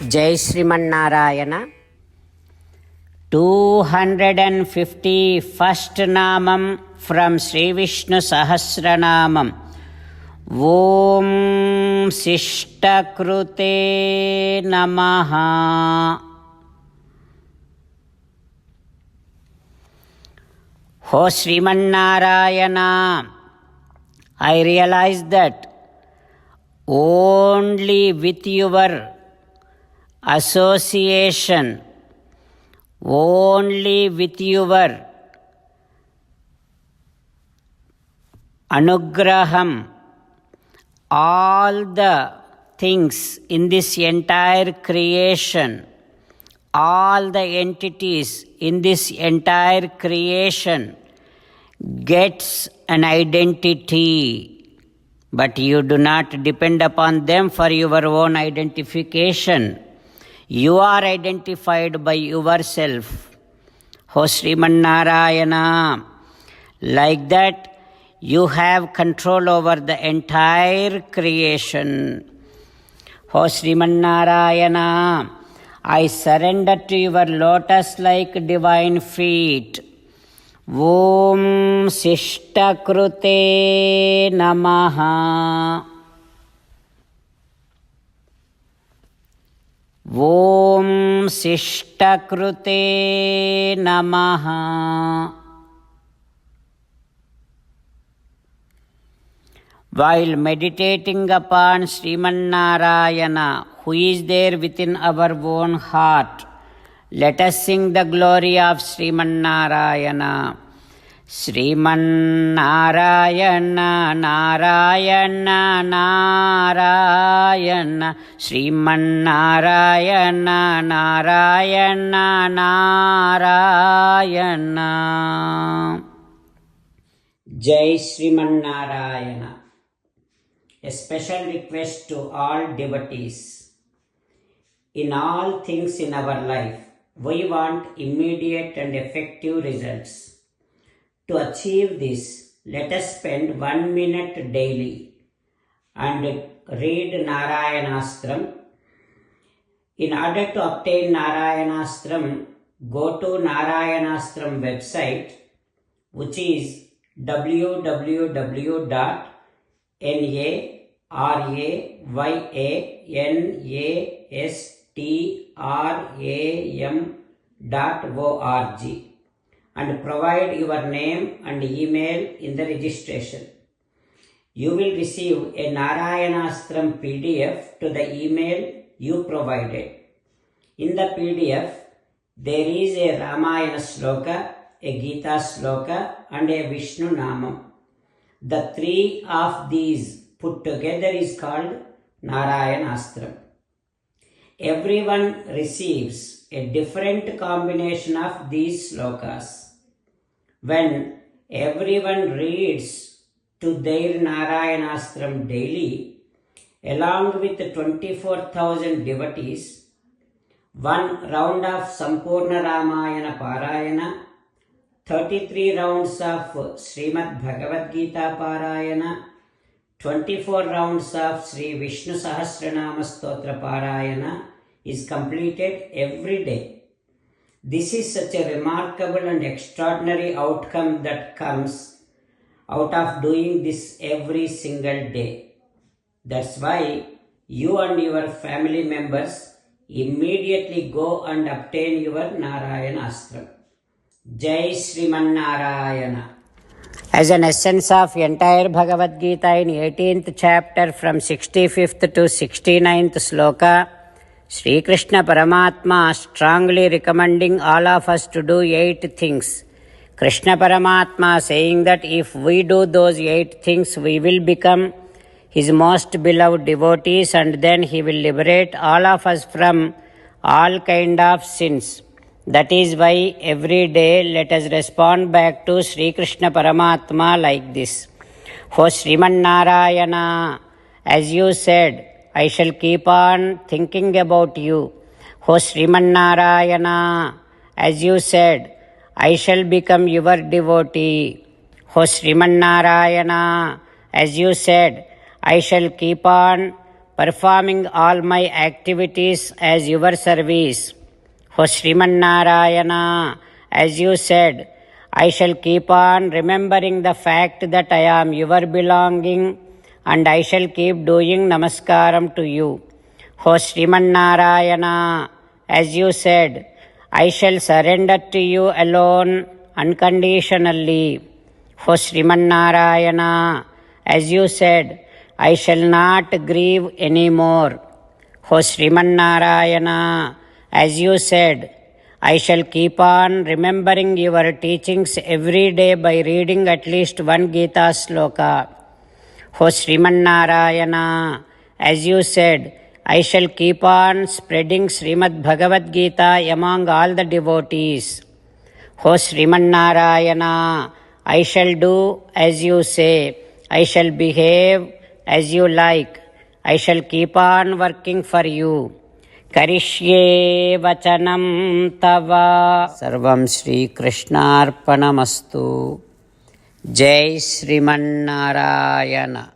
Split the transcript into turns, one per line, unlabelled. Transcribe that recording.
Jai Srimanarayana. 251st Namam from Sri Vishnu Sahasranamam. Om Sishtakrute Namaha. O Srimanarayana, I realize that only with your association, only with your anugraham, all the things in this entire creation, all the entities in this entire creation gets an identity. But you do not depend upon them for your own identification. You are identified by yourself. O Srimanarayana, like that you have control over the entire creation. O Srimanarayana, I surrender to your lotus-like divine feet. Om Sishtakrute Namaha. Om Sishtakrute Namaha. While meditating upon Srimanarayana, who is there within our own heart, let us sing the glory of Srimanarayana. Srimanarayana, Narayana, Narayana. Srimanarayana, Narayana, Narayana. Jai Srimanarayana. A special request to all devotees. In all things in our life, we want immediate and effective results. To achieve this, let us spend 1 minute daily and read Narayanastram. In order to obtain Narayanastram, go to Narayanastram website, which is www.narayanaastram.org and provide your name and email in the registration. You will receive a Narayanastram PDF to the email you provided. In the PDF, there is a Ramayana Sloka, a Gita Sloka and a Vishnu Namam. The three of these put together is called Narayanastram. Everyone receives a different combination of these slokas. When everyone reads to their Narayanastram daily, along with 24,000 devotees, 1 round of Sampurna Ramayana Parayana, 33 rounds of Srimad Bhagavad Gita Parayana, 24 rounds of Sri Vishnu Sahasranama Stotra Parayana is completed every day. This is such a remarkable and extraordinary outcome that comes out of doing this every single day. That's why you and your family members immediately go and obtain your Narayanastram. Jai Srimanarayana. As an essence of entire Bhagavad Gita in 18th chapter from 65th to 69th sloka, Sri Krishna Paramatma strongly recommending all of us to do 8 things. Krishna Paramatma saying that if we do those 8 things, we will become his most beloved devotees and then he will liberate all of us from all kind of sins. That is why every day let us respond back to Sri Krishna Paramatma like this. O Srimanarayana, as you said, I shall keep on thinking about you. O Srimanarayana, as you said, I shall become your devotee. O Srimanarayana, as you said, I shall keep on performing all my activities as your service. O Srimannarayana, as you said, I shall keep on remembering the fact that I am your belonging, and I shall keep doing namaskaram to you. O Srimannarayana, as you said, I shall surrender to you alone unconditionally. O Srimannarayana, as you said, I shall not grieve anymore. O Srimannarayana, as you said, I shall keep on remembering your teachings every day by reading at least one Gita sloka. O Srimannarayana, as you said, I shall keep on spreading Srimad Bhagavad Gita among all the devotees. O Srimannarayana, I shall do as you say. I shall behave as you like. I shall keep on working for you. Karishye vachanam tava. Sarvam Shri Krishnarpanamastu. Jai Srimannarayana.